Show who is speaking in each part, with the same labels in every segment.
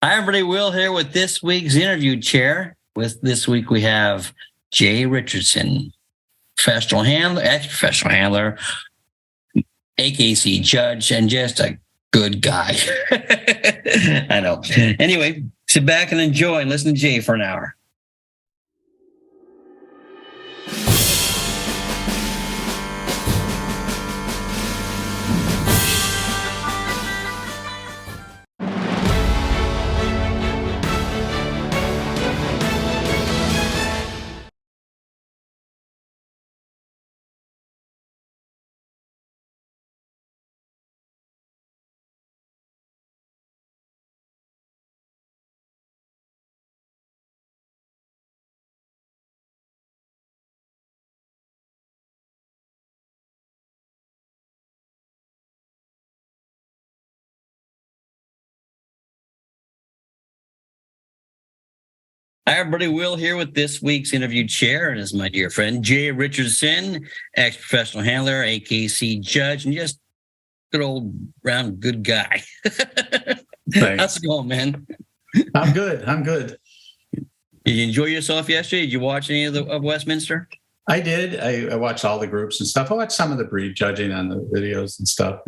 Speaker 1: Hi, everybody. Will here with this week's interview chair. With this week, we have Jay Richardson, ex-professional handler, AKC judge, and just a good guy. I know. Anyway, sit back and enjoy and listen to Jay for an hour. Hi, everybody. Will here with this week's interview chair, and is my dear friend Jay Richardson, ex-professional handler, AKC judge, and just good old round good guy. How's it going, man?
Speaker 2: I'm good.
Speaker 1: Did you enjoy yourself yesterday? Did you watch any of Westminster?
Speaker 2: I did. I watched all the groups and stuff. I watched some of the breed judging on the videos and stuff.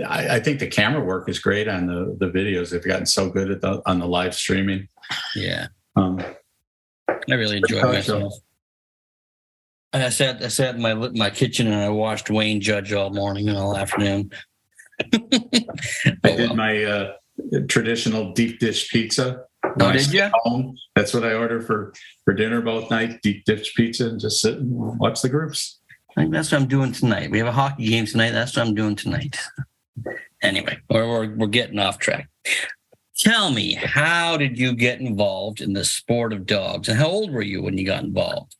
Speaker 2: I think the camera work is great on the videos. They've gotten so good on the live streaming.
Speaker 1: Yeah. I really enjoyed myself. I sat in my kitchen and I watched Wayne judge all morning and all afternoon.
Speaker 2: I did my traditional deep dish pizza.
Speaker 1: Oh, did you?
Speaker 2: Home. That's what I order for dinner both nights, deep dish pizza, and just sit and watch the groups.
Speaker 1: I think that's what I'm doing tonight. We have a hockey game tonight. That's what I'm doing tonight. Anyway, we're getting off track. Tell me, how did you get involved in the sport of dogs? And how old were you when you got involved?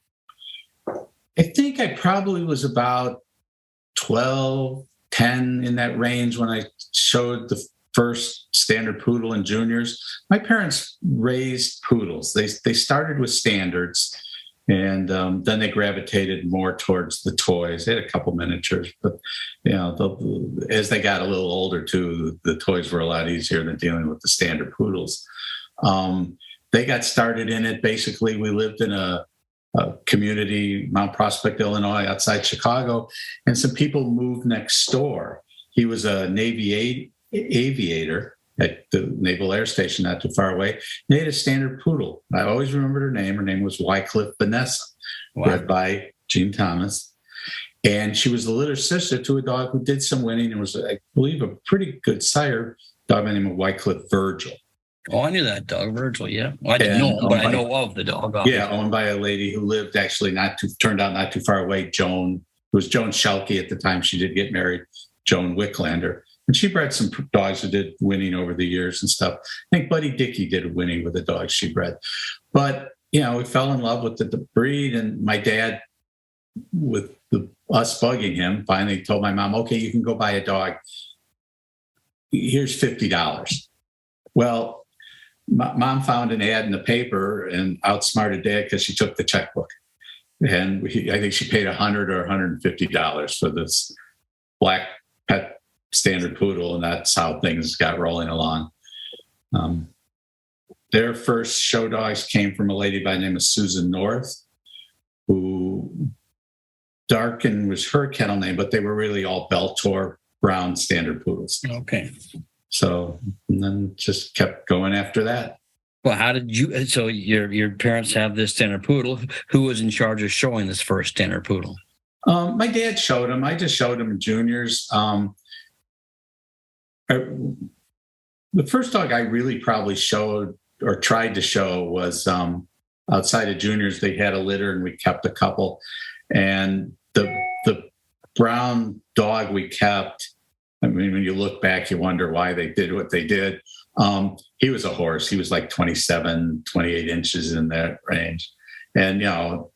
Speaker 2: I think I probably was about 12, 10 in that range when I showed the first standard poodle in juniors. My parents raised poodles. They started with standards, and then they gravitated more towards the toys. They had a couple miniatures, but as they got a little older too, the toys were a lot easier than dealing with the standard poodles. They got started in it. Basically, we lived in a community, Mount Prospect, Illinois, outside Chicago, and some people moved next door. He was a Navy aviator at the Naval Air Station not too far away. They had a standard poodle. I always remembered her name. Her name was Wycliffe Vanessa, bred by Gene Thomas. And she was the little sister to a dog who did some winning and was, I believe, a pretty good sire, dog by the name of Wycliffe Virgil.
Speaker 1: Oh, I knew that dog, Virgil, yeah. Well, I didn't know him, but I know of the dog. Obviously.
Speaker 2: Yeah, owned by a lady who lived actually turned out not too far away, Joan. It was Joan Schelke at the time. She did get married, Joan Wicklander. And she bred some dogs who did winning over the years and stuff. I think Buddy Dickey did winning with the dogs she bred. But, we fell in love with the breed. And my dad, with us bugging him, finally told my mom, okay, you can go buy a dog. Here's $50. Well, my mom found an ad in the paper and outsmarted Dad because she took the checkbook. And I think she paid $100 or $150 for this black pet standard poodle, and that's how things got rolling along. Their first show dogs came from a lady by the name of Susan North, who Darkin was her kennel name, but they were really all Beltor brown standard poodles.
Speaker 1: Okay.
Speaker 2: So, and then just kept going after that.
Speaker 1: Well, how did you? So your parents have this standard poodle. Who was in charge of showing this first standard poodle?
Speaker 2: My dad showed him. I just showed him in juniors. The first dog I really probably showed or tried to show was outside of juniors. They had a litter and we kept a couple. And the brown dog we kept, I mean, when you look back, you wonder why they did what they did. He was a horse. He was like 27, 28 inches in that range. And,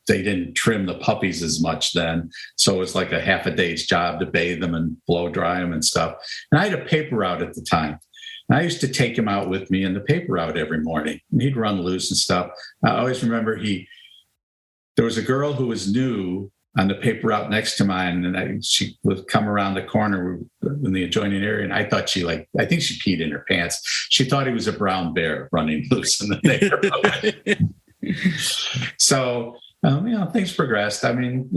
Speaker 2: they didn't trim the puppies as much then. So it was like a half a day's job to bathe them and blow dry them and stuff. And I had a paper route at the time. And I used to take him out with me in the paper route every morning. And he'd run loose and stuff. I always remember there was a girl who was new on the paper route next to mine. And she would come around the corner. in the adjoining area, and I thought I think she peed in her pants. She thought he was a brown bear running loose in the neighborhood. So, things progressed. I mean,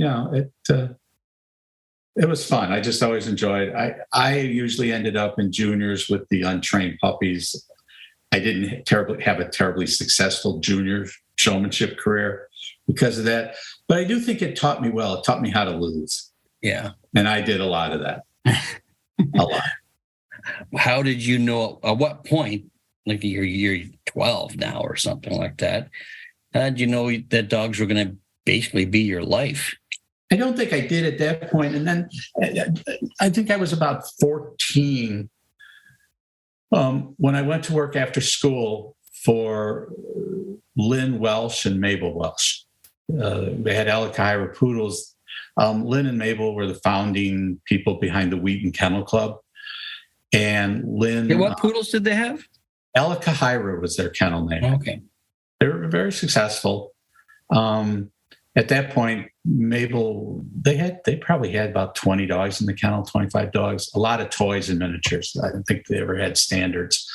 Speaker 2: it was fun. I just always enjoyed. I usually ended up in juniors with the untrained puppies. I didn't have a terribly successful junior showmanship career because of that. But I do think it taught me well. It taught me how to lose.
Speaker 1: Yeah.
Speaker 2: And I did a lot of that. A lot.
Speaker 1: How did you know, at what point, like you're 12 now or something like that, how did you know that dogs were going to basically be your life?
Speaker 2: I don't think I did at that point. And then I think I was about 14 when I went to work after school for Lynn Welsh and Mabel Welsh. They had Alakahira poodles. Lynn and Mabel were the founding people behind the Wheaton Kennel Club. And Lynn...
Speaker 1: Yeah, what poodles did they have?
Speaker 2: Alakahira was their kennel name.
Speaker 1: Okay.
Speaker 2: They were very successful. At that point, Mabel, they probably had about 20 dogs in the kennel, 25 dogs, a lot of toys and miniatures. I don't think they ever had standards.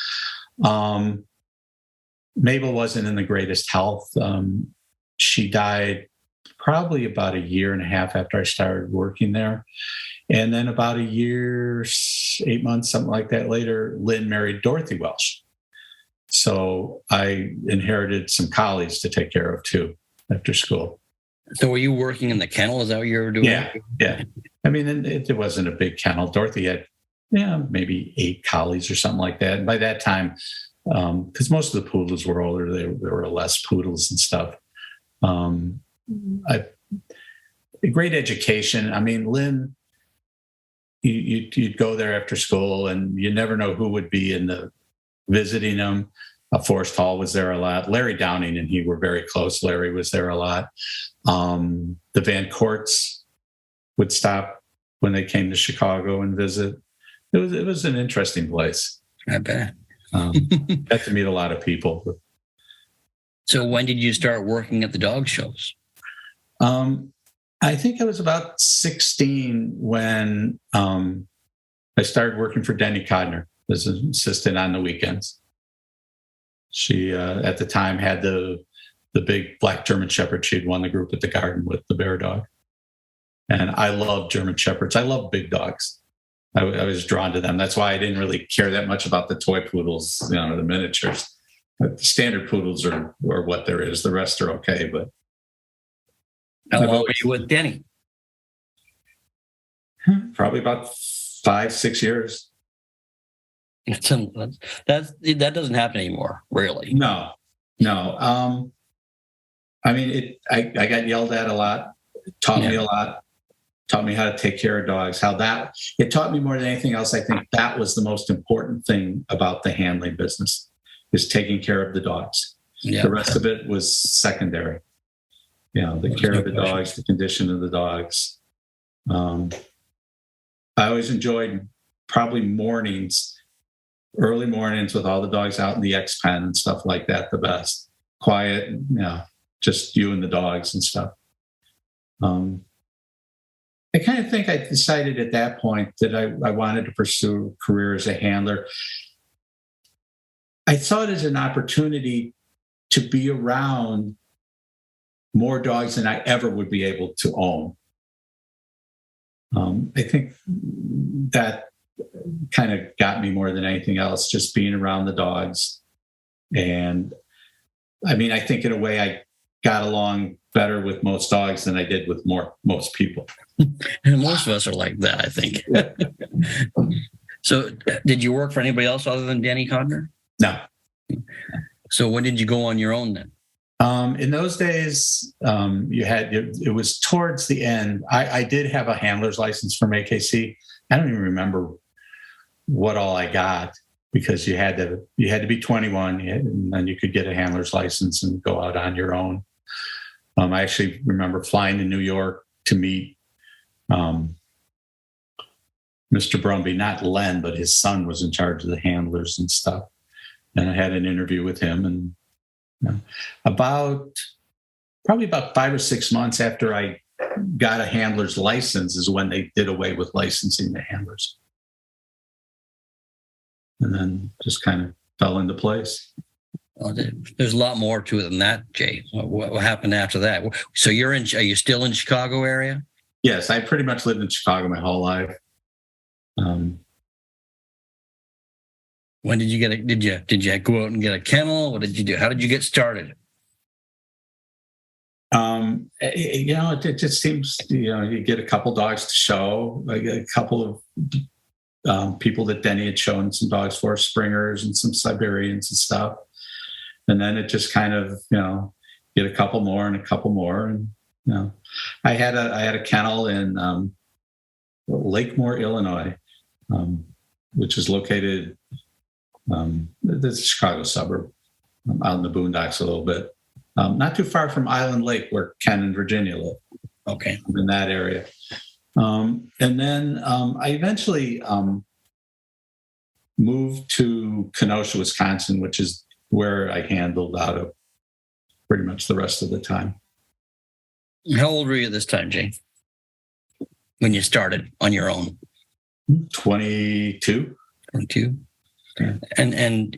Speaker 2: Mabel wasn't in the greatest health. She died probably about a year and a half after I started working there. And then about a year, 8 months, something like that later, Lynn married Dorothy Welsh. So I inherited some collies to take care of too after school.
Speaker 1: So were you working in the kennel? Is that what you were doing?
Speaker 2: Yeah. I mean, it wasn't a big kennel. Dorothy had, maybe 8 collies or something like that. And by that time, because most of the poodles were older, there were less poodles and stuff. Great education. I mean, Lynn, you'd go there after school, and you never know who would be visiting them. Forrest Hall was there a lot. Larry Downing and he were very close. Larry was there a lot. The Van Courts would stop when they came to Chicago and visit. It was an interesting place.
Speaker 1: I bet.
Speaker 2: Got to meet a lot of people.
Speaker 1: So when did you start working at the dog shows?
Speaker 2: I think I was about 16 when I started working for Denny Codner as an assistant on the weekends. She, at the time, had the big black German Shepherd. She'd won the group at the Garden with the bear dog. And I love German Shepherds. I love big dogs. I was drawn to them. That's why I didn't really care that much about the toy poodles, the miniatures. The standard poodles are what there is. The rest are okay. But
Speaker 1: how long were you with Denny?
Speaker 2: Probably about 5-6 years.
Speaker 1: That doesn't happen anymore, really.
Speaker 2: No. I mean, I got yelled at a lot. It taught me a lot. Taught me how to take care of dogs. It taught me more than anything else. I think that was the most important thing about the handling business, is taking care of the dogs. Yeah. The rest of it was secondary. The care of the dogs, the condition of the dogs. I always enjoyed probably early mornings with all the dogs out in the X-Pen and stuff like that, the best. Quiet, just you and the dogs and stuff. I kind of think I decided at that point that I wanted to pursue a career as a handler. I saw it as an opportunity to be around more dogs than I ever would be able to own. I think that kind of got me more than anything else, just being around the dogs. And I mean, I think in a way I got along better with most dogs than I did with most people.
Speaker 1: And most of us are like that, I think. So did you work for anybody else other than Denny Codner?
Speaker 2: No.
Speaker 1: So when did you go on your own then?
Speaker 2: In those days, it was towards the end. I did have a handler's license from AKC. I don't even remember what all I got, because you had to be 21, and then you could get a handler's license and go out on your own. I actually remember flying to New York to meet Mr. Brumby, not Len, but his son was in charge of the handlers and stuff. And I had an interview with him, and probably about 5 or 6 months after I got a handler's license is when they did away with licensing the handlers. and then just kind of fell into place.
Speaker 1: Well, there's a lot more to it than that, Jay. What happened after that? So are you still in Chicago area?
Speaker 2: Yes, I pretty much lived in Chicago my whole life.
Speaker 1: When did you get did you go out and get a kennel? What did you do? How did you get started?
Speaker 2: It just seems, you get a couple dogs to show, like a couple of people that Denny had shown some dogs for, Springers and some Siberians and stuff. And then it just kind of, get a couple more and a couple more. And, I had a kennel in Lakemore, Illinois, which is located, the Chicago suburb, out in the boondocks a little bit. Not too far from Island Lake, where Ken and Virginia live.
Speaker 1: Okay.
Speaker 2: In that area. And then I eventually moved to Kenosha, Wisconsin, which is where I handled out of pretty much the rest of the time.
Speaker 1: How old were you at this time, Jay? When you started on your own?
Speaker 2: 22.
Speaker 1: 22.
Speaker 2: Okay.
Speaker 1: And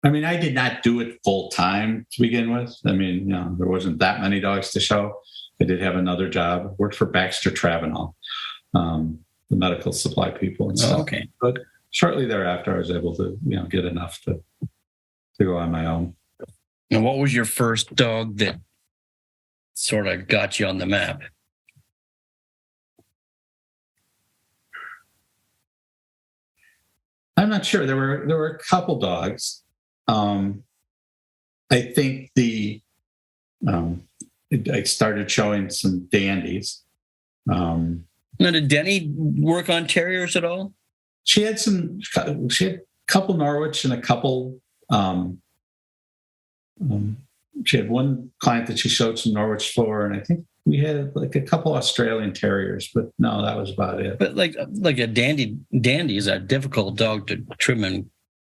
Speaker 2: I mean, I did not do it full time to begin with. I mean, there wasn't that many dogs to show. I did have another job. Worked for Baxter Travenol, the medical supply people and stuff.
Speaker 1: Okay.
Speaker 2: But shortly thereafter, I was able to, get enough to go on my own.
Speaker 1: And what was your first dog that sort of got you on the map?
Speaker 2: I'm not sure. There were a couple dogs. I think I started showing some dandies.
Speaker 1: Now, did Denny work on terriers at all?
Speaker 2: She had a couple Norwich and a couple. She had one client that she showed some Norwich for, and I think we had like a couple Australian terriers, but no, that was about it.
Speaker 1: But like a dandy is a difficult dog to trim and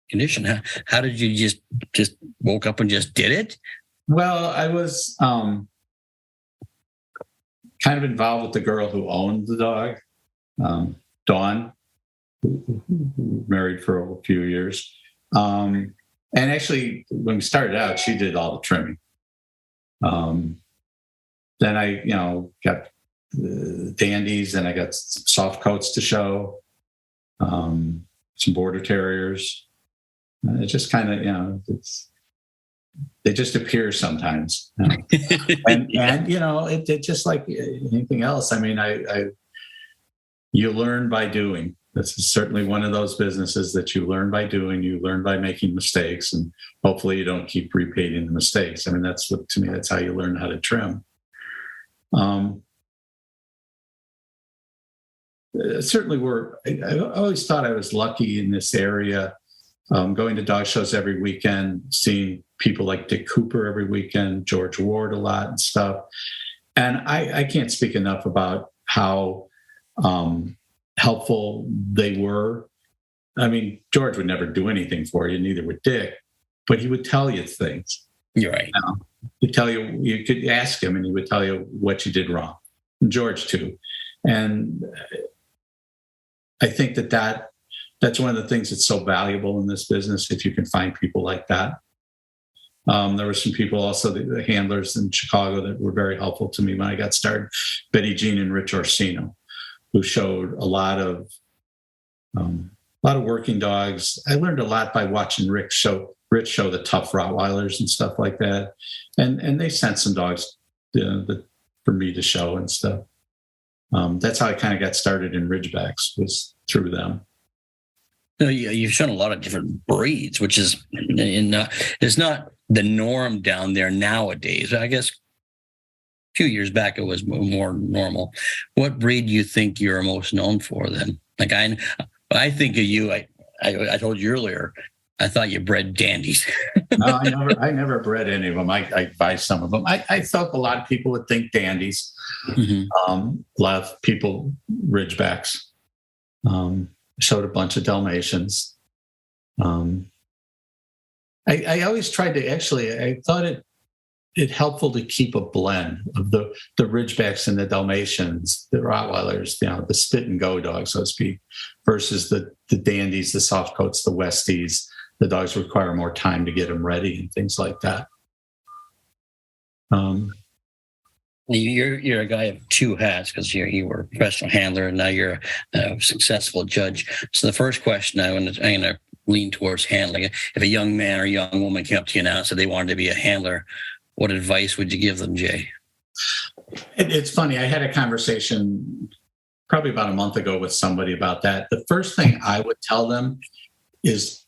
Speaker 1: condition. How did you just woke up and just did it?
Speaker 2: Well, I was kind of involved with the girl who owned the dog, Dawn, who married for a few years. And actually, when we started out, she did all the trimming. Then I, got dandies, and I got soft coats to show, some border terriers. It just kind of, they just appear sometimes. And it just like anything else. I mean, you learn by doing. This is certainly one of those businesses that you learn by doing. You learn by making mistakes, and hopefully you don't keep repeating the mistakes. I mean, to me, that's how you learn how to trim. Certainly I always thought I was lucky in this area, going to dog shows every weekend, seeing people like Dick Cooper every weekend, George Ward a lot and stuff. And I can't speak enough about how helpful they were. I mean, George would never do anything for you, neither would Dick, but he would tell you things.
Speaker 1: You're right.
Speaker 2: He'd tell you, you could ask him and he would tell you what you did wrong. And George too. And I think that's one of the things that's so valuable in this business, if you can find people like that. There were some people also, the handlers in Chicago, that were very helpful to me when I got started. Betty Jean and Rich Orsino, who showed a lot of working dogs. I learned a lot by watching Rich show the tough Rottweilers and stuff like that. And they sent some dogs for me to show and stuff. That's how I kind of got started in Ridgebacks, was through them.
Speaker 1: No, you've shown a lot of different breeds, which is it's not the norm down there nowadays. I guess a few years back it was more normal. What breed do you think you're most known for then? Like I think of you. I told you earlier, I thought you bred dandies.
Speaker 2: No, I never bred any of them. I buy some of them. I thought a lot of people would think dandies. Mm-hmm. A lot of people Ridgebacks. Showed a bunch of Dalmatians. I always tried to I thought it helpful to keep a blend of the Ridgebacks and the Dalmatians, the Rottweilers, the spit and go dogs, so to speak, versus the Dandies, the soft coats, the Westies. The dogs require more time to get them ready and things like that.
Speaker 1: You're a guy of two hats because you were a professional handler and now you're a successful judge. So the first question I'm going to lean towards handling. If a young man or young woman came up to you now and said they wanted to be a handler, what advice would you give them, Jay?
Speaker 2: It's funny. I had a conversation probably about a month ago with somebody about that. The first thing I would tell them is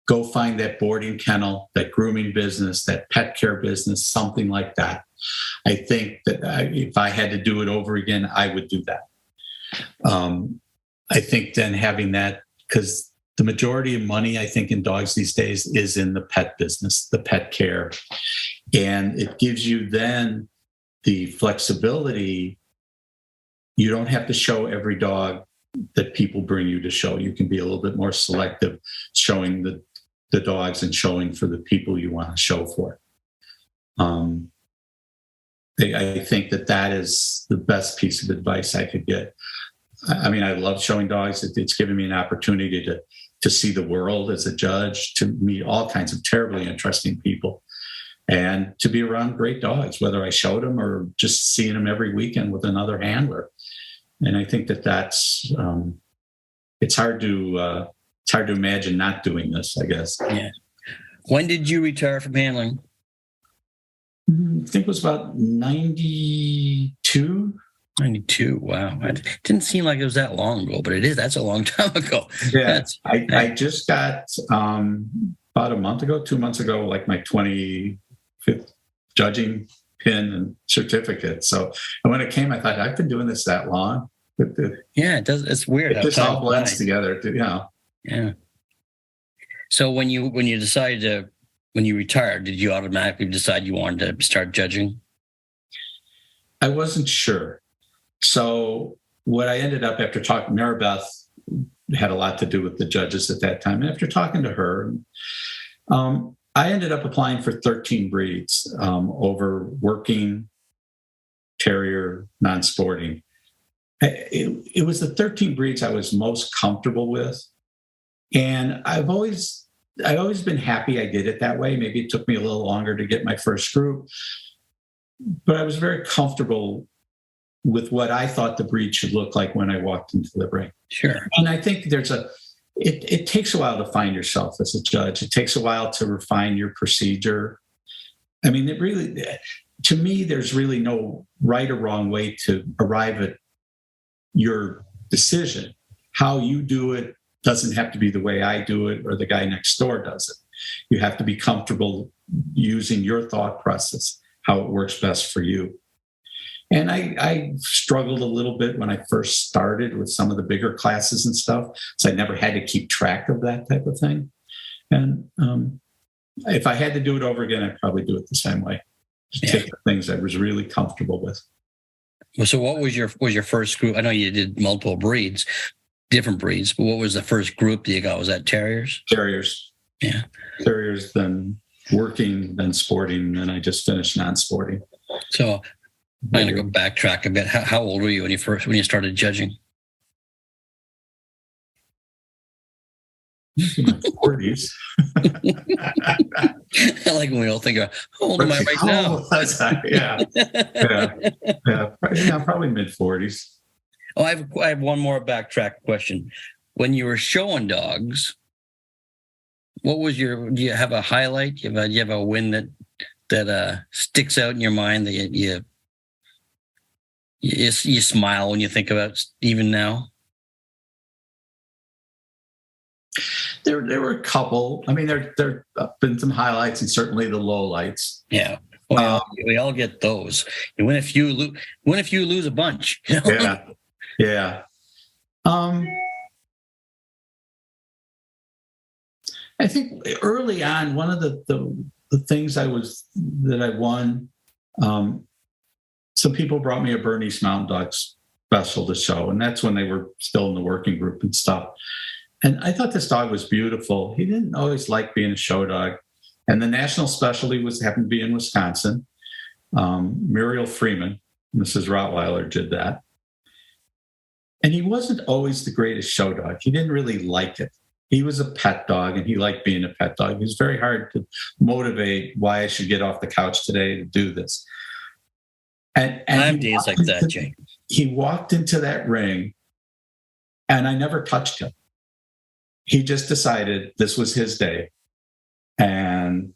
Speaker 2: go find that boarding kennel, that grooming business, that pet care business, something like that. I think that if I had to do it over again, I would do that. I think then having that, because the majority of money, I think, in dogs these days is in the pet business, the pet care. And it gives you then the flexibility. You don't have to show every dog that people bring you to show. You can be a little bit more selective, showing the dogs and showing for the people you want to show for. I think that is the best piece of advice I could get. I mean, I love showing dogs. It's given me an opportunity to see the world as a judge, to meet all kinds of terribly interesting people, and to be around great dogs, whether I showed them or just seeing them every weekend with another handler. And I think that's it's hard to imagine not doing this, I guess.
Speaker 1: Yeah. When did you retire from handling?
Speaker 2: I think it was about 92.
Speaker 1: 92. Wow. It didn't seem like it was that long ago, but it is. That's a long time ago.
Speaker 2: Yeah. I just got about a month ago, 2 months ago, like my 25th judging pin and certificate. So, and when it came, I thought, I've been doing this that long.
Speaker 1: Yeah, it does. It's weird.
Speaker 2: It just all blends together.
Speaker 1: Yeah. So when you decided when you retired, did you automatically decide you wanted to start judging?
Speaker 2: I wasn't sure. So what I ended up after talking, Maribeth had a lot to do with the judges at that time. And after talking to her, I ended up applying for 13 breeds over working, terrier, non-sporting. It was the 13 breeds I was most comfortable with. And I've always been happy I did it that way. Maybe it took me a little longer to get my first group, but I was very comfortable with what I thought the breed should look like when I walked into the ring.
Speaker 1: Sure.
Speaker 2: And I think it takes a while to find yourself as a judge. It takes a while to refine your procedure. I mean, to me, there's really no right or wrong way to arrive at your decision. How you do it doesn't have to be the way I do it or the guy next door does it. You have to be comfortable using your thought process, how it works best for you. And I struggled a little bit when I first started with some of the bigger classes and stuff, so I never had to keep track of that type of thing. And if I had to do it over again, I'd probably do it the same way. Just take the things I was really comfortable with.
Speaker 1: So what was your first group? I know you did multiple breeds, different breeds, but what was the first group that you got? Was that terriers?
Speaker 2: Terriers.
Speaker 1: Yeah.
Speaker 2: Terriers, then working, then sporting, and I just finished non-sporting.
Speaker 1: So I'm going to go backtrack a bit. How old were you when you started judging?
Speaker 2: In my 40s.
Speaker 1: I like when we all think, how old am I right now?
Speaker 2: Yeah, probably mid-40s.
Speaker 1: Oh, I have one more backtrack question. When you were showing dogs, what was do you have a highlight? Do you have a win that sticks out in your mind that you smile when you think about even now?
Speaker 2: There were a couple. I mean, there have been some highlights and certainly the lowlights.
Speaker 1: Yeah. Well, we all get those. You win a few, lose a bunch. You know?
Speaker 2: Yeah. I think early on, one of the things that I won, some people brought me a Bernese Mountain Dog special to show, and that's when they were still in the working group and stuff. And I thought this dog was beautiful. He didn't always like being a show dog. And the national specialty happened to be in Wisconsin. Muriel Freeman, Mrs. Rottweiler, did that. And he wasn't always the greatest show dog. He didn't really like it. He was a pet dog, and he liked being a pet dog. It was very hard to motivate why I should get off the couch today to do this. And
Speaker 1: I have days like that, Jay.
Speaker 2: He walked into that ring, and I never touched him. He just decided this was his day. And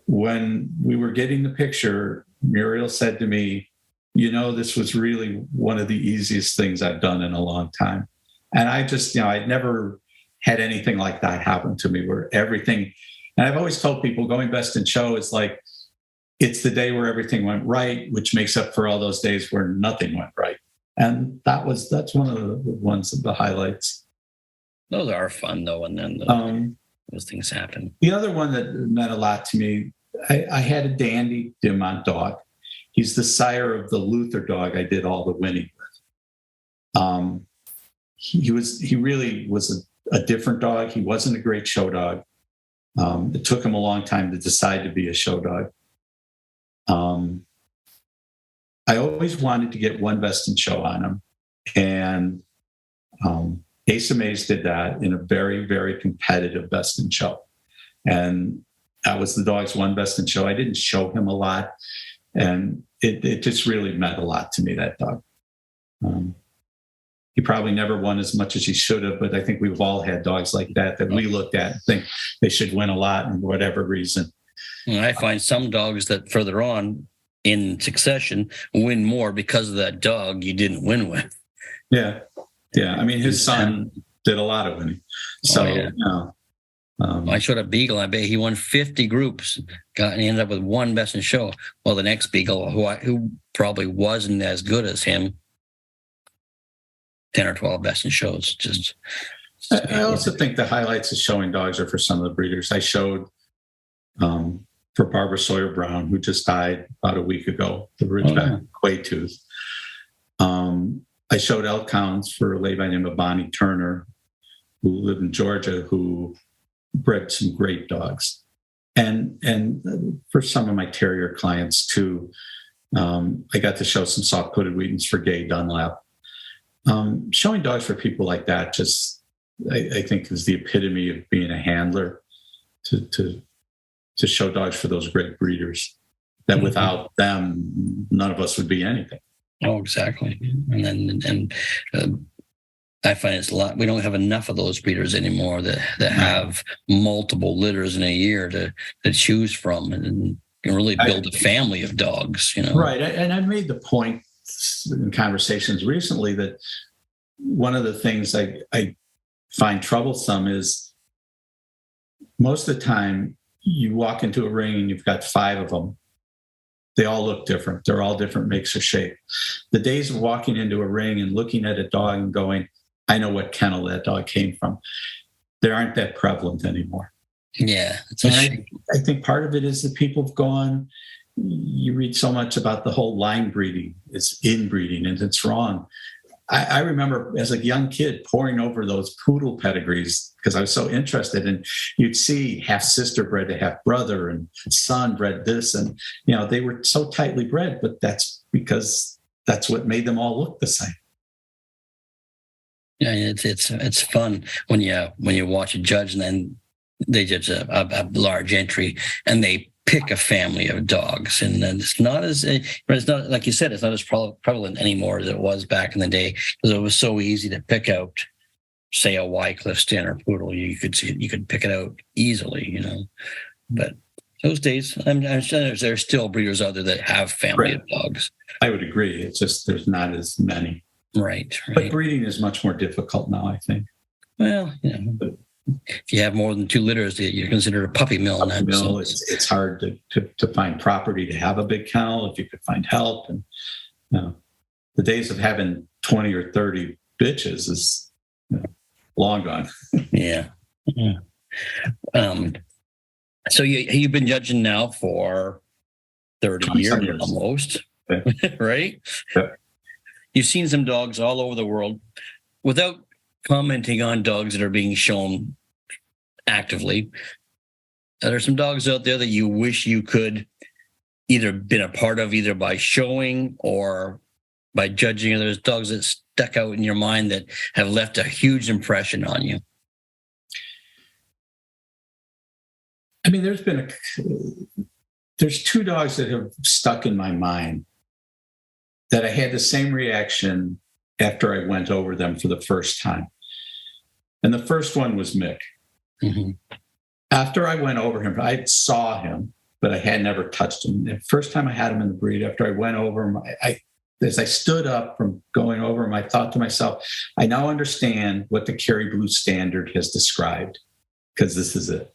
Speaker 2: when we were getting the picture, Muriel said to me, this was really one of the easiest things I've done in a long time. And I just, I'd never had anything like that happen to me where everything, and I've always told people going best in show is like, it's the day where everything went right, which makes up for all those days where nothing went right. And that's one of the ones of the highlights.
Speaker 1: Those are fun though. And then those things happen.
Speaker 2: The other one that meant a lot to me, I had a Dandy Dimont dog. He's the sire of the Luther dog I did all the winning with. He really was a different dog. He wasn't a great show dog. It took him a long time to decide to be a show dog. I always wanted to get one best in show on him. And Ace of Maze did that in a very, very competitive best in show. And that was the dog's one best in show. I didn't show him a lot. And it just really meant a lot to me, that dog. He probably never won as much as he should have, but I think we've all had dogs like that we looked at and think they should win a lot and for whatever reason.
Speaker 1: And I find some dogs that further on in succession win more because of that dog you didn't win with.
Speaker 2: Yeah. I mean, his son did a lot of winning. So,
Speaker 1: I showed a Beagle. I bet he won 50 groups, and he ended up with one best in show. Well, the next Beagle, who probably wasn't as good as him, 10 or 12 best in shows.
Speaker 2: I also think the highlights of showing dogs are for some of the breeders. I showed for Barbara Sawyer Brown, who just died about a week ago, the Ridgeback Quay Tooth. I showed elk hounds for a lady by the name of Bonnie Turner, who lived in Georgia, who bred some great dogs. And for some of my terrier clients too, I got to show some soft-coated Wheatons for Gay Dunlap. Showing dogs for people like that just, I think, is the epitome of being a handler, to show dogs for those great breeders that without them, none of us would be anything.
Speaker 1: Oh, exactly. And I find it's a lot. We don't have enough of those breeders anymore that have multiple litters in a year to choose from and can really build a family of dogs,
Speaker 2: Right. And I made the point in conversations recently that one of the things I find troublesome is most of the time you walk into a ring and you've got 5 of them. They all look different. They're all different makes or shape. The days of walking into a ring and looking at a dog and going, I know what kennel that dog came from, they aren't that prevalent anymore.
Speaker 1: Yeah.
Speaker 2: I think part of it is that people have gone, you read so much about the whole line breeding, it's inbreeding, and it's wrong. I remember as a young kid poring over those poodle pedigrees because I was so interested, and you'd see half sister bred to half brother and son bred this, and they were so tightly bred, but that's because that's what made them all look the same.
Speaker 1: Yeah, it's fun when you watch a judge and then they judge a large entry and they pick a family of dogs, and then it's not like you said, it's not as prevalent anymore as it was back in the day because it was so easy to pick out, say, a Wycliffe Standard Poodle. You could pick it out easily, But those days, I'm sure there's still breeders out there that have family of dogs.
Speaker 2: I would agree. It's just there's not as many.
Speaker 1: Right.
Speaker 2: But breeding is much more difficult now, I think.
Speaker 1: Well, if you have more than 2 litters, you're considered a puppy mill. So
Speaker 2: it's hard to find property to have a big kennel if you could find help. And the days of having 20 or 30 bitches is long gone.
Speaker 1: Yeah. So you've been judging now for 30 years almost, right?
Speaker 2: Yeah.
Speaker 1: You've seen some dogs all over the world. Without commenting on dogs that are being shown actively, are there some dogs out there that you wish you could either been a part of, either by showing or by judging? Are those dogs that stuck out in your mind that have left a huge impression on you?
Speaker 2: I mean, there's two dogs that have stuck in my mind that I had the same reaction after I went over them for the first time. And the first one was Mick.
Speaker 1: Mm-hmm.
Speaker 2: After I went over him, I saw him, but I had never touched him. The first time I had him in the breed, after I went over him, as I stood up from going over him, I thought to myself, I now understand what the Kerry Blue Standard has described, because this is it.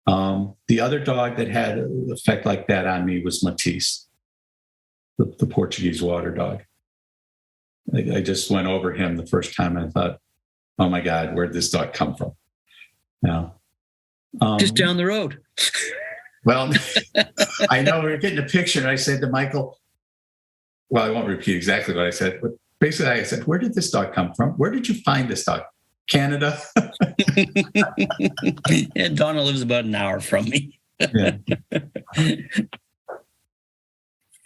Speaker 2: The other dog that had an effect like that on me was Matisse, the Portuguese water dog. I just went over him the first time and I thought, oh my God, where'd this dog come from? Now,
Speaker 1: just down the road.
Speaker 2: Well, I know we were getting a picture, and I said to Michael, well, I won't repeat exactly what I said, but basically I said, where did this dog come from? Where did you find this dog? Canada?
Speaker 1: Yeah, Donna lives about an hour from me.
Speaker 2: Yeah.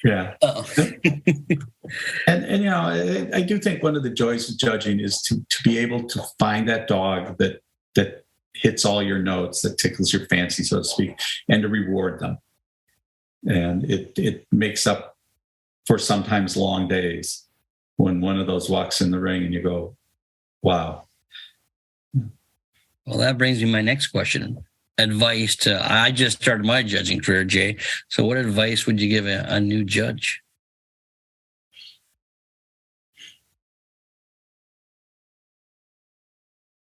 Speaker 2: Yeah. and you know, I do think one of the joys of judging is to be able to find that dog that hits all your notes, that tickles your fancy, so to speak, and to reward them. And it makes up for sometimes long days when one of those walks in the ring and you go, wow.
Speaker 1: Well, that brings me to my next question. Advice I just started my judging career, Jay. So what advice would you give a new judge?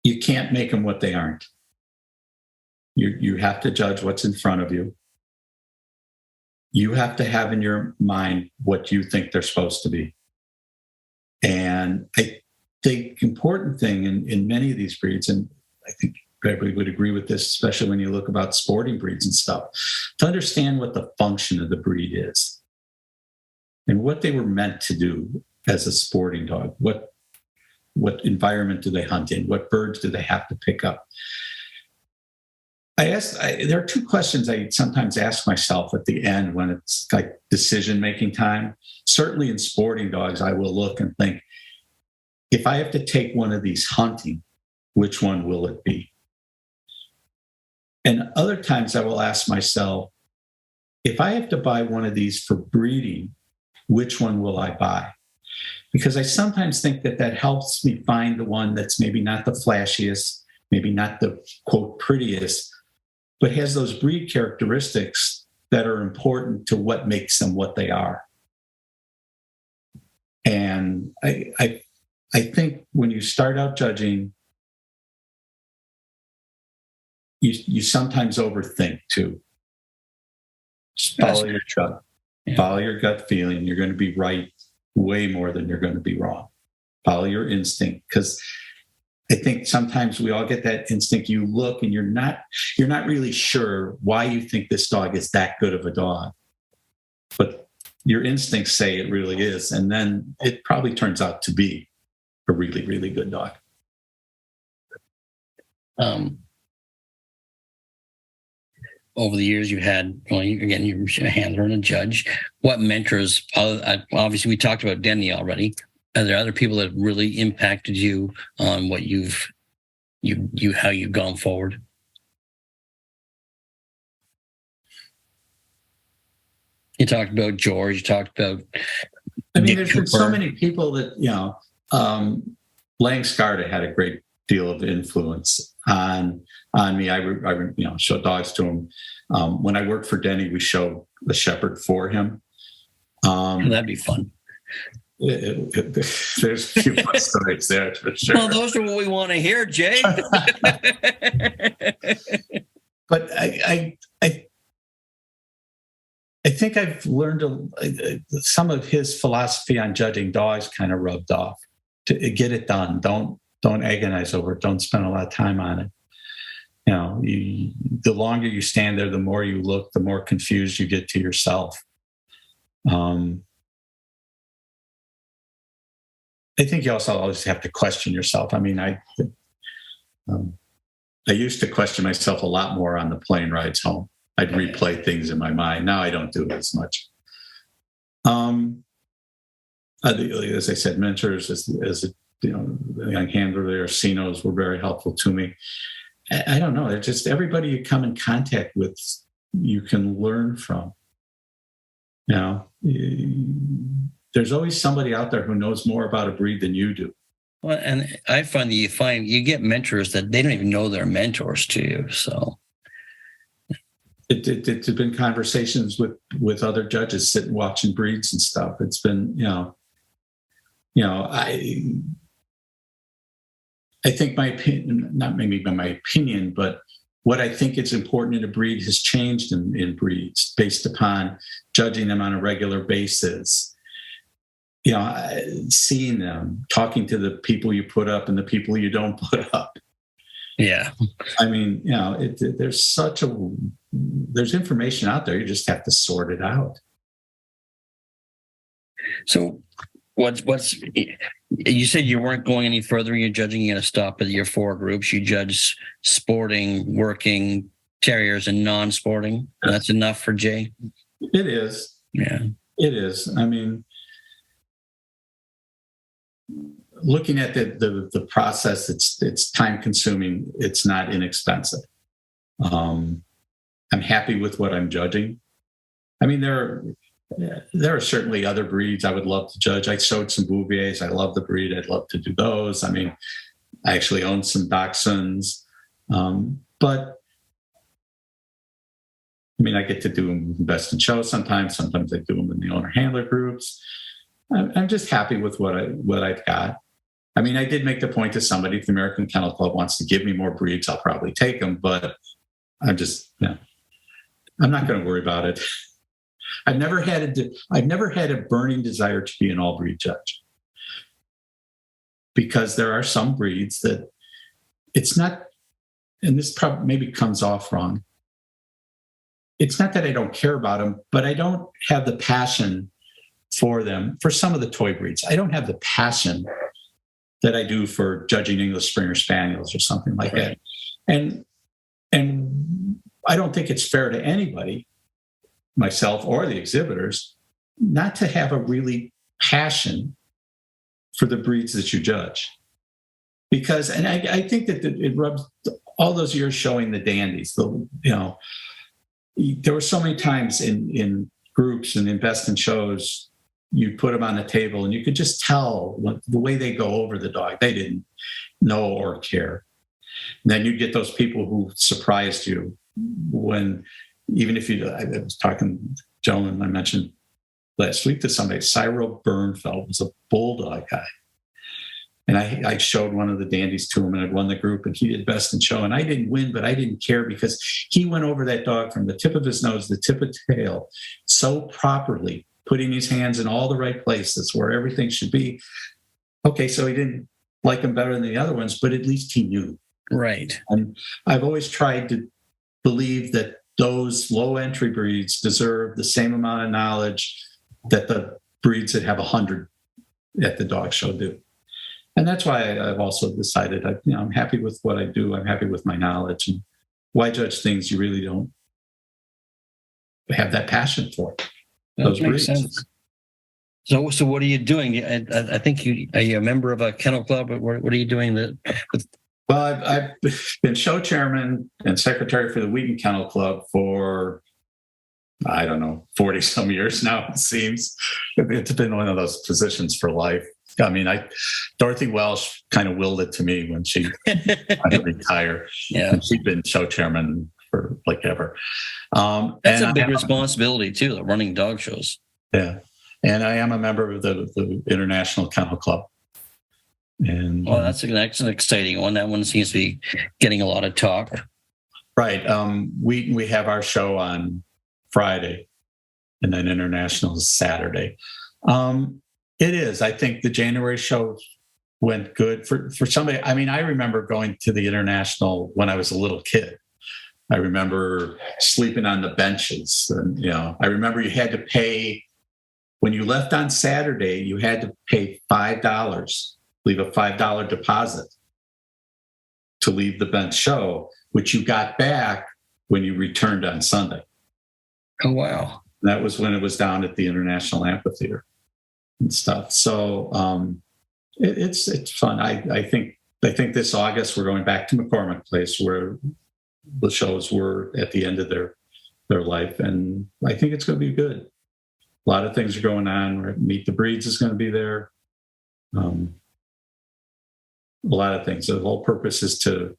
Speaker 2: You can't make them what they aren't. You have to judge what's in front of you. You have to have in your mind what you think they're supposed to be. And I think important thing in many of these breeds, and I think everybody would agree with this, especially when you look about sporting breeds and stuff, to understand what the function of the breed is and what they were meant to do as a sporting dog. What environment do they hunt in? What birds do they have to pick up? There are two questions I sometimes ask myself at the end when it's like decision-making time. Certainly in sporting dogs, I will look and think, if I have to take one of these hunting, which one will it be? And other times I will ask myself, if I have to buy one of these for breeding, which one will I buy? Because I sometimes think that helps me find the one that's maybe not the flashiest, maybe not the, quote, prettiest, but has those breed characteristics that are important to what makes them what they are. And I think when you start out judging, you sometimes overthink too. Just follow your gut. Yeah. Follow your gut feeling. You're going to be right way more than you're going to be wrong. Follow your instinct, because I think sometimes we all get that instinct. You look and you're not really sure why you think this dog is that good of a dog, but your instincts say it really is, and then it probably turns out to be a really, really good dog.
Speaker 1: Over the years, you've had, you're a handler and a judge. What mentors? Obviously, we talked about Denny already. Are there other people that really impacted you on what how you've gone forward? You talked about George. You talked about.
Speaker 2: I mean, there's been so many people that Lang Scarda had a great deal of influence on me. I showed dogs to him. When I worked for Denny, we showed the shepherd for him.
Speaker 1: That'd be fun.
Speaker 2: There's a few more stories there for sure.
Speaker 1: Well, those are what we want to hear, Jay.
Speaker 2: But I think I've learned some of his philosophy on judging dogs kind of rubbed off. To get it done. Don't agonize over it. Don't spend a lot of time on it. The longer you stand there, the more you look, the more confused you get to yourself. I think you also always have to question yourself. I mean, I used to question myself a lot more on the plane rides home. I'd replay things in my mind. Now I don't do it as much. As I said, mentors, as the young handler there, CNOs were very helpful to me. I don't know. They're just everybody you come in contact with, you can learn from. There's always somebody out there who knows more about a breed than you do.
Speaker 1: Well, and I find that you get mentors that they don't even know they're mentors to you. So
Speaker 2: it's been conversations with other judges sitting watching breeds and stuff. It's been, I think my opinion, not maybe my opinion, but what I think is important in a breed has changed in breeds based upon judging them on a regular basis. Seeing them, talking to the people you put up and the people you don't put up.
Speaker 1: Yeah.
Speaker 2: I mean, there's information out there. You just have to sort it out.
Speaker 1: So what's you said you weren't going any further in your judging. You're going to stop at your 4 groups. You judge sporting, working, terriers, and non-sporting. That's enough for Jay?
Speaker 2: It is.
Speaker 1: Yeah.
Speaker 2: It is. I mean, looking at the process, it's time consuming. It's not inexpensive. I'm happy with what I'm judging. I mean, there are certainly other breeds I would love to judge. I showed some Bouviers. I love the breed. I'd love to do those. I mean, I actually own some Dachshunds. But I mean, I get to do them best in show sometimes. Sometimes I do them in the owner handler groups. I'm just happy with what I've got. I mean, I did make the point to somebody, if the American Kennel Club wants to give me more breeds, I'll probably take them, but I'm not going to worry about it. I've never had a burning desire to be an all breed judge, because there are some breeds that it's not, and this probably maybe comes off wrong. It's not that I don't care about them, but I don't have the passion for them. For some of the toy breeds, I don't have the passion that I do for judging English Springer Spaniels or something like that. And I don't think it's fair to anybody, myself or the exhibitors, not to have a really passion for the breeds that you judge. Because, and I think that it rubs all those years showing the dandies, there were so many times in groups and in best in shows, you put them on the table and you could just tell the way they go over the dog, they didn't know or care. And then you get those people who surprised you when, even if I was talking to a gentleman I mentioned last week to somebody, Cyril Bernfeld was a bulldog guy. And I showed one of the dandies to him and I'd won the group and he did best in show. And I didn't win, but I didn't care because he went over that dog from the tip of his nose, the tip of the tail, so properly, putting his hands in all the right places where everything should be. Okay, so he didn't like him better than the other ones, but at least he knew.
Speaker 1: Right.
Speaker 2: And I've always tried to believe that those low entry breeds deserve the same amount of knowledge that the breeds that have 100 at the dog show do. And that's why I've also decided, I'm happy with what I do. I'm happy with my knowledge. And why judge things you really don't have that passion for?
Speaker 1: That makes sense. So what are you doing? I think are you a member of a kennel club? What are you doing?
Speaker 2: Well, I've been show chairman and secretary for the Wheaton Kennel Club for, 40 some years now, it seems. It's been one of those positions for life. I mean, Dorothy Welsh kind of willed it to me when she retired.
Speaker 1: Yeah.
Speaker 2: And she'd been show chairman for like ever.
Speaker 1: That's a big responsibility too, running dog shows.
Speaker 2: Yeah. And I am a member of the International Kennel Club. And
Speaker 1: that's an exciting one. That one seems to be getting a lot of talk.
Speaker 2: Right. We have our show on Friday, and then International is Saturday. It is. I think the January show went good for somebody. I mean, I remember going to the International when I was a little kid. I remember sleeping on the benches, and I remember you had to pay when you left on Saturday. You had to pay $5, leave a $5 deposit to leave the bench show, which you got back when you returned on Sunday.
Speaker 1: Oh, wow.
Speaker 2: That was when it was down at the International Amphitheater and stuff. So it's fun. I think this August we're going back to McCormick Place where the shows were at the end of their life, and I think it's going to be good. A lot of things are going on. Meet the Breeds is going to be there. A lot of things. The whole purpose is to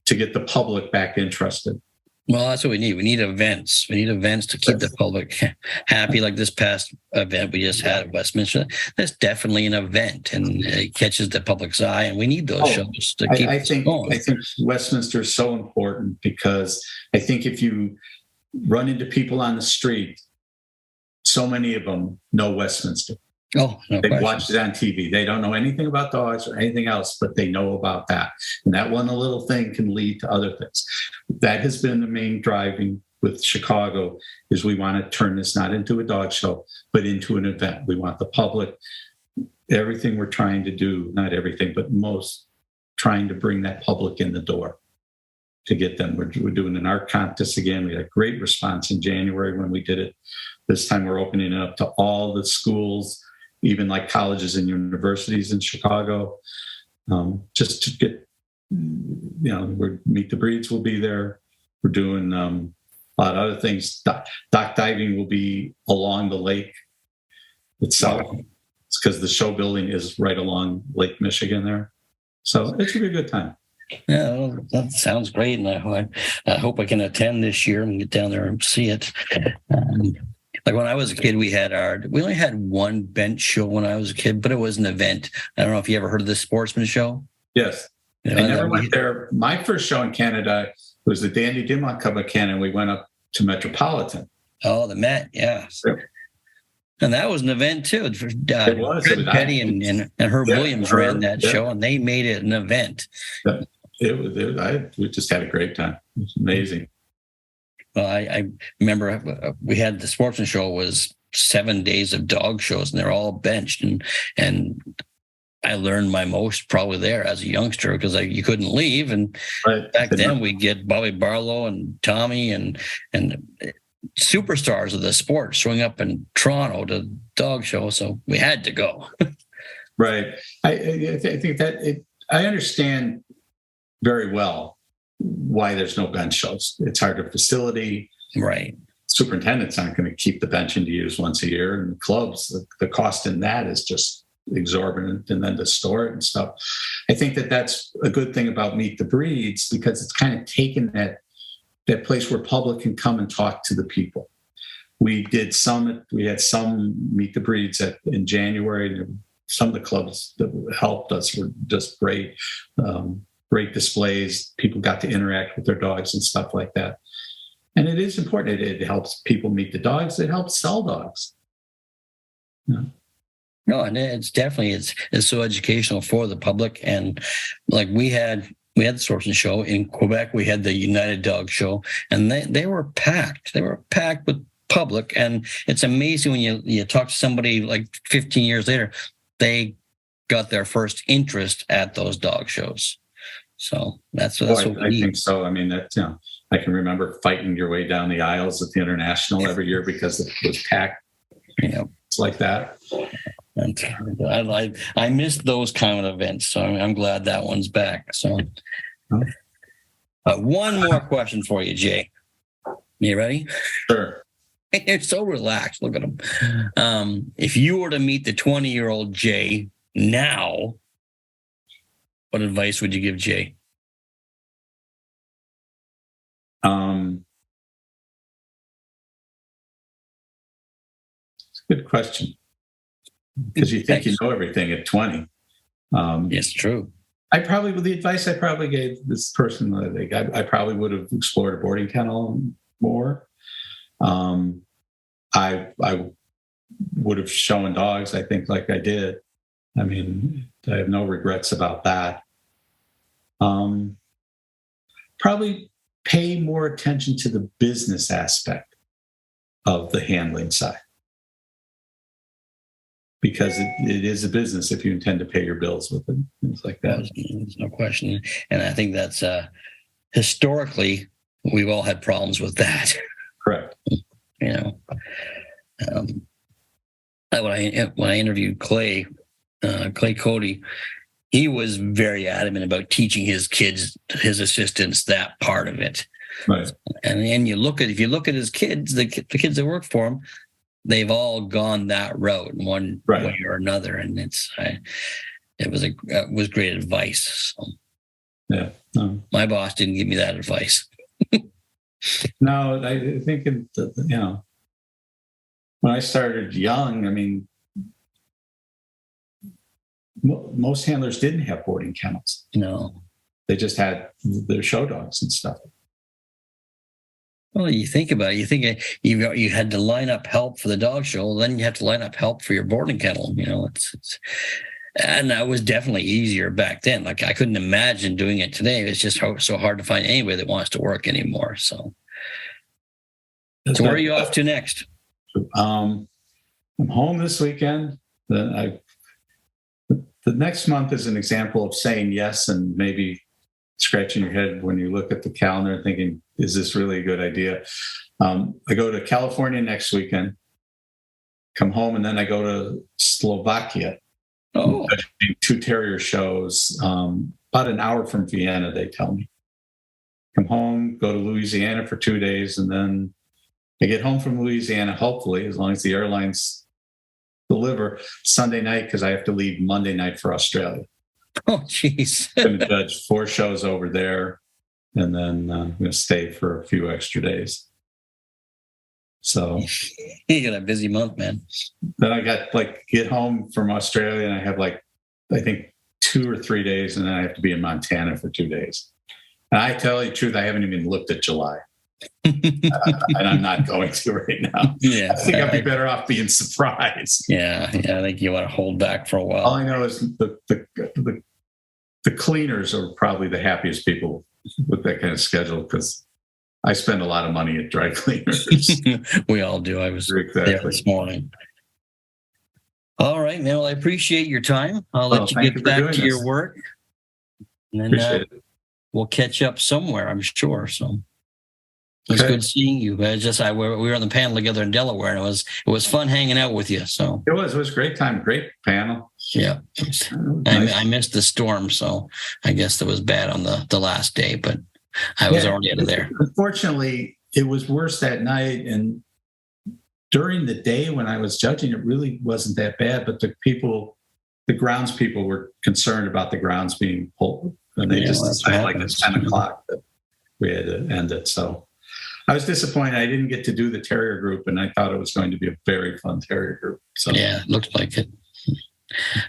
Speaker 2: get the public back interested.
Speaker 1: Well, that's what we need. We need events. We need events to keep the public happy, like this past event we just had at Westminster. That's definitely an event, and it catches the public's eye, and we need those shows to keep going.
Speaker 2: I think Westminster is so important because I think if you run into people on the street, so many of them know Westminster.
Speaker 1: Oh, no
Speaker 2: They've
Speaker 1: question.
Speaker 2: watched it on TV. They don't know anything about dogs or anything else, but they know about that. And that one little thing can lead to other things. That has been the main driving with Chicago is we want to turn this not into a dog show, but into an event. We want the public, everything we're trying to do, not everything, but most, trying to bring that public in the door to get them. We're doing an art contest again. We had a great response in January when we did it. This time we're opening it up to all the schools, even like colleges and universities in Chicago, just to get, Meet the Breeds will be there. We're doing a lot of other things. Dock diving will be along the lake itself. It's because the show building is right along Lake Michigan there. So it should be a good time.
Speaker 1: Yeah, well, that sounds great. And I hope I can attend this year and get down there and see it. Like when I was a kid, we only had one bench show when I was a kid, but it was an event. I don't know if you ever heard of the Sportsman Show.
Speaker 2: Yes. I never went there. My first show in Canada was the Dandy Dimmock Cup of Canada. We went up to Metropolitan.
Speaker 1: Oh, the Met, yeah. And that was an event too.
Speaker 2: It was.
Speaker 1: Fred Petty and Herb Williams ran that show, and they made it an event.
Speaker 2: We just had a great time. It was amazing.
Speaker 1: Well, I remember we had the Sportsman Show was 7 days of dog shows, and they're all benched. And I learned my most probably there as a youngster because you couldn't leave. And back then we'd get Bobby Barlow and Tommy and superstars of the sport showing up in Toronto to dog show. So we had to go.
Speaker 2: Right. I think that I understand very well why there's no bench shows. It's hard to facility.
Speaker 1: Right.
Speaker 2: Superintendent's not going to keep the bench into use once a year. And clubs, the cost in that is just exorbitant, and then to store it and stuff. I think that's a good thing about Meet the Breeds because it's kind of taken that place where public can come and talk to the people. We had some Meet the Breeds in January. Some of the clubs that helped us were just great. Great displays. People got to interact with their dogs and stuff like that. And it is important. It helps people meet the dogs. It helps sell dogs. Yeah.
Speaker 1: No, and it's so educational for the public. And like we had the Sportsman Show in Quebec. We had the United Dog Show, and they were packed. They were packed with public. And it's amazing when you talk to somebody like 15 years later, they got their first interest at those dog shows. So that's what we need.
Speaker 2: I think so. I mean, I can remember fighting your way down the aisles at the International every year because it was packed.
Speaker 1: Yeah,
Speaker 2: it's like that.
Speaker 1: And I missed those kind of events, so I'm glad that one's back. So, one more question for you, Jay. You ready?
Speaker 2: Sure.
Speaker 1: You're so relaxed. Look at him. If you were to meet the 20-year-old Jay now, what advice would you give Jay?
Speaker 2: It's a good question. Because you think you know everything at 20.
Speaker 1: It's true.
Speaker 2: The advice I probably gave this person, I probably would have explored a boarding kennel more. I would have shown dogs, I think, like I did. I mean, I have no regrets about that. Probably pay more attention to the business aspect of the handling side. Because it is a business if you intend to pay your bills with it, things like that.
Speaker 1: There's no question. And I think that's historically we've all had problems with that.
Speaker 2: Correct.
Speaker 1: You know, when I interviewed Clay Cody, he was very adamant about teaching his kids, his assistants, that part of it.
Speaker 2: Right.
Speaker 1: And if you look at his kids, the kids that work for him, they've all gone that route in one way or another, and it was great advice. So,
Speaker 2: yeah. No.
Speaker 1: My boss didn't give me that advice.
Speaker 2: No, I think when I started young, I mean, most handlers didn't have boarding kennels.
Speaker 1: No,
Speaker 2: they just had their show dogs and stuff.
Speaker 1: Well, you think about it. You think you had to line up help for the dog show, then you have to line up help for your boarding kennel. You know, and that was definitely easier back then. Like, I couldn't imagine doing it today. It's just so hard to find anybody that wants to work anymore. So where are you off to next?
Speaker 2: I'm home this weekend. The next month is an example of saying yes and maybe scratching your head when you look at the calendar and thinking, is this really a good idea? I go to California next weekend, come home, and then I go to Slovakia. Oh. 2 terrier shows, about an hour from Vienna, they tell me. Come home, go to Louisiana for 2 days, and then I get home from Louisiana, hopefully, as long as the airlines deliver, Sunday night, because I have to leave Monday night for Australia.
Speaker 1: Oh, jeez.
Speaker 2: I'm going to judge 4 shows over there, and then I'm going to stay for a few extra days. So
Speaker 1: you got a busy month, man.
Speaker 2: Then I got get home from Australia, and I have I think 2 or 3 days, and then I have to be in Montana for 2 days. And I tell you the truth, I haven't even looked at July. And I'm not going to right now.
Speaker 1: Yeah,
Speaker 2: I think I'd be better off being surprised.
Speaker 1: Yeah. I think you want to hold back for a while.
Speaker 2: All I know is the cleaners are probably the happiest people with that kind of schedule, because I spend a lot of money at dry cleaners.
Speaker 1: We all do. I was there this morning. All right, man. Well, I appreciate your time. I'll let you get back to your work. And then we'll catch up somewhere, I'm sure. So it was good seeing you. We were on the panel together in Delaware, and it was fun hanging out with you. So
Speaker 2: it was a great time, great panel.
Speaker 1: Yeah, nice. I missed the storm, so I guess that was bad on the last day, but I was already out of there.
Speaker 2: Unfortunately, it was worse that night, and during the day when I was judging, it really wasn't that bad. But the grounds people were concerned about the grounds being pulled, and they just decided at 10 o'clock that we had to end it. So I was disappointed. I didn't get to do the terrier group, and I thought it was going to be a very fun terrier group. So
Speaker 1: yeah, it looked like it.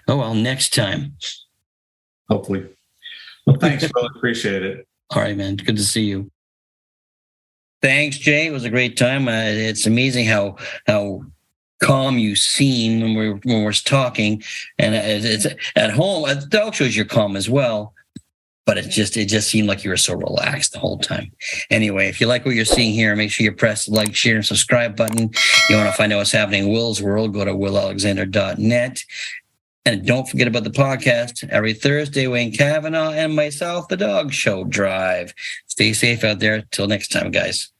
Speaker 1: Oh, well, next time.
Speaker 2: Hopefully. Well, thanks, Will. Appreciate it.
Speaker 1: All right, man. Good to see you. Thanks, Jay. It was a great time. It's amazing how calm you seem when we're talking. And it's at home, at the dog shows, you're calm as well. But it just seemed like you were so relaxed the whole time. Anyway, if you like what you're seeing here, make sure you press the like, share, and subscribe button. You want to find out what's happening in Will's world, go to willalexander.net. And don't forget about the podcast every Thursday. Wayne Kavanaugh and myself, the Dog Show Drive. Stay safe out there. Till next time, guys.